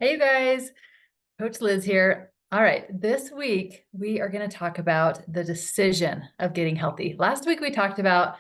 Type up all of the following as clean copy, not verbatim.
Hey, you guys, Coach Liz here. All right, this week we are going to talk about the decision of getting healthy. Last week we talked about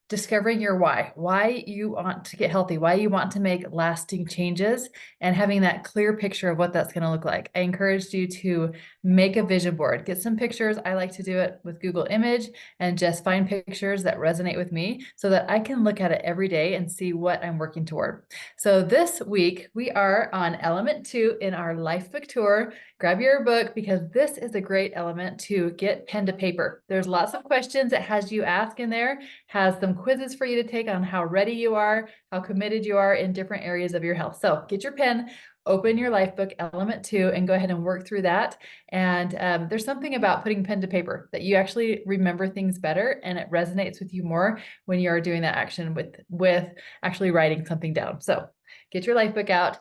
discovering your why you want to get healthy, why you want to make lasting changes, and having that clear picture of what that's going to look like. I encouraged you to make a vision board, get some pictures. I like to do it with Google Image and just find pictures that resonate with me so that I can look at it every day and see what I'm working toward. So this week we are on element 2 in our Life Book Tour. Grab your book because this is a great element to get pen to paper. There's lots of questions it has you ask in there, has some quizzes for you to take on how ready you are, how committed you are in different areas of your health. So get your pen, open your Life Book element 2 and go ahead and work through that. And there's something about putting pen to paper that you actually remember things better and it resonates with you more when you are doing that action with actually writing something down. So get your Life Book out.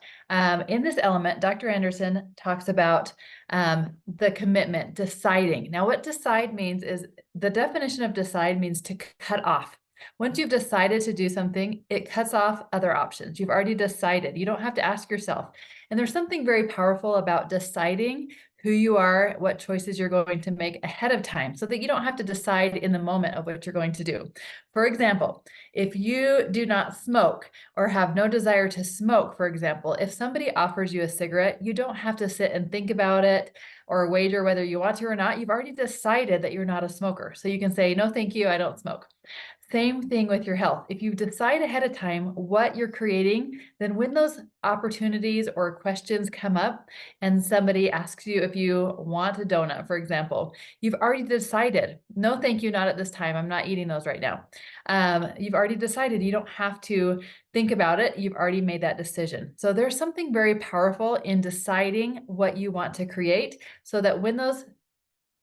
In this element, Dr. Anderson talks about the commitment, deciding. Now, what decide means is the definition of decide means to cut off. Once you've decided to do something, it cuts off other options. You've already decided. You don't have to ask yourself. And there's something very powerful about deciding who you are, what choices you're going to make ahead of time so that you don't have to decide in the moment of what you're going to do. For example, if you do not smoke or have no desire to smoke, for example, if somebody offers you a cigarette, you don't have to sit and think about it or wager whether you want to or not. You've already decided that you're not a smoker. So you can say, no, thank you, I don't smoke. Same thing with your health. If you decide ahead of time what you're creating, then when those opportunities or questions come up and somebody asks you if you want a donut, for example, you've already decided, no, thank you, not at this time. I'm not eating those right now. You've already decided. You don't have to think about it. You've already made that decision. So there's something very powerful in deciding what you want to create so that when those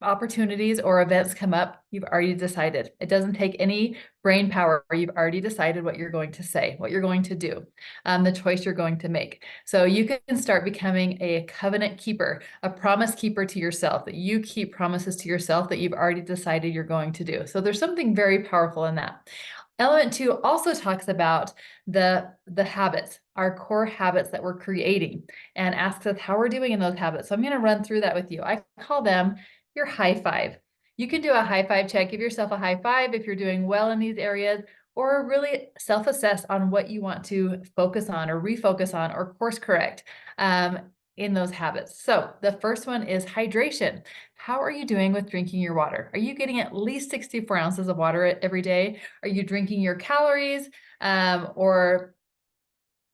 opportunities or events come up, you've already decided. It doesn't take any brain power. You've already decided what you're going to say, what you're going to do, the choice you're going to make. So you can start becoming a covenant keeper, a promise keeper to yourself, that you keep promises to yourself that you've already decided you're going to do. So there's something very powerful in that. Element 2 also talks about the habits, our core habits that we're creating, and asks us how we're doing in those habits. So I'm going to run through that with you. I call them your high five. You can do a high five check, give yourself a high five if you're doing well in these areas, or really self-assess on what you want to focus on or refocus on or course correct in those habits. So the first one is hydration. How are you doing with drinking your water? Are you getting at least 64 ounces of water every day? Are you drinking your calories or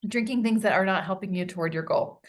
drinking things that are not helping you toward your goal?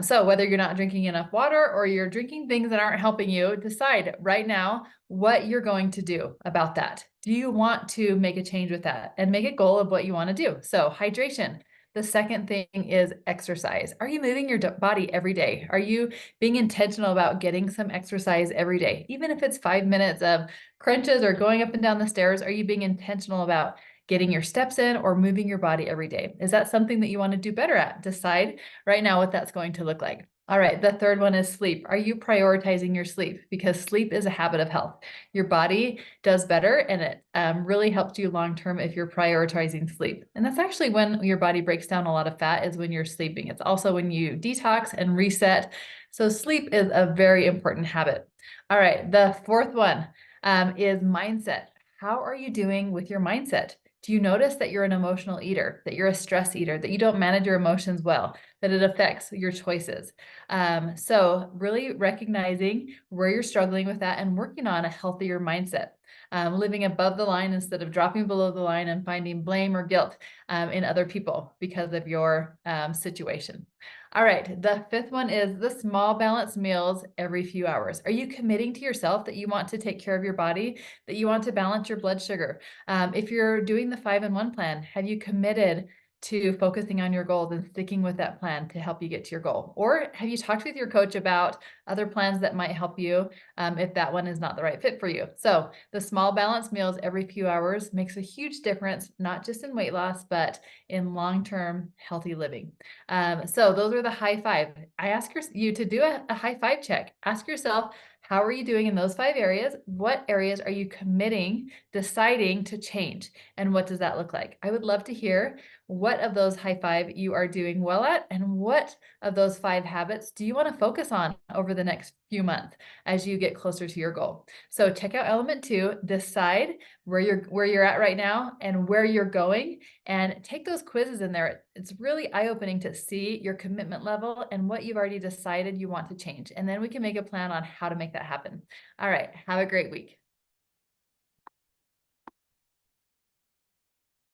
So whether you're not drinking enough water or you're drinking things that aren't helping you, decide right now what you're going to do about that. Do you want to make a change with that and make a goal of what you want to do? So hydration. The second thing is exercise. Are you moving your body every day? Are you being intentional about getting some exercise every day? Even if it's 5 minutes of crunches or going up and down the stairs, are you being intentional about getting your steps in or moving your body every day? Is that something that you want to do better at? Decide right now what that's going to look like. All right, the third one is sleep. Are you prioritizing your sleep? Because sleep is a habit of health. Your body does better and it really helps you long-term if you're prioritizing sleep. And that's actually when your body breaks down a lot of fat, is when you're sleeping. It's also when you detox and reset. So sleep is a very important habit. All right, the fourth one is mindset. How are you doing with your mindset? Do you notice that you're an emotional eater, that you're a stress eater, that you don't manage your emotions well, that it affects your choices? So really recognizing where you're struggling with that and working on a healthier mindset, living above the line instead of dropping below the line and finding blame or guilt in other people because of your situation. All right, the fifth one is the small balanced meals every few hours. Are you committing to yourself that you want to take care of your body, that you want to balance your blood sugar? If you're doing the 5-in-1 plan, have you committed to focusing on your goals and sticking with that plan to help you get to your goal? Or have you talked with your coach about other plans that might help you if that one is not the right fit for you? So the small balanced meals every few hours makes a huge difference, not just in weight loss, but in long-term healthy living. So those are the high five. I ask you to do a high five check. Ask yourself, how are you doing in those 5 areas? What areas are you committing, deciding to change? And what does that look like? I would love to hear what of those high five you are doing well at, and what of those 5 habits do you want to focus on over the next few months as you get closer to your goal. So check out element 2, decide where you're at right now and where you're going, and take those quizzes in there. It's really eye-opening to see your commitment level and what you've already decided you want to change. And then we can make a plan on how to make that happen. All right, have a great week.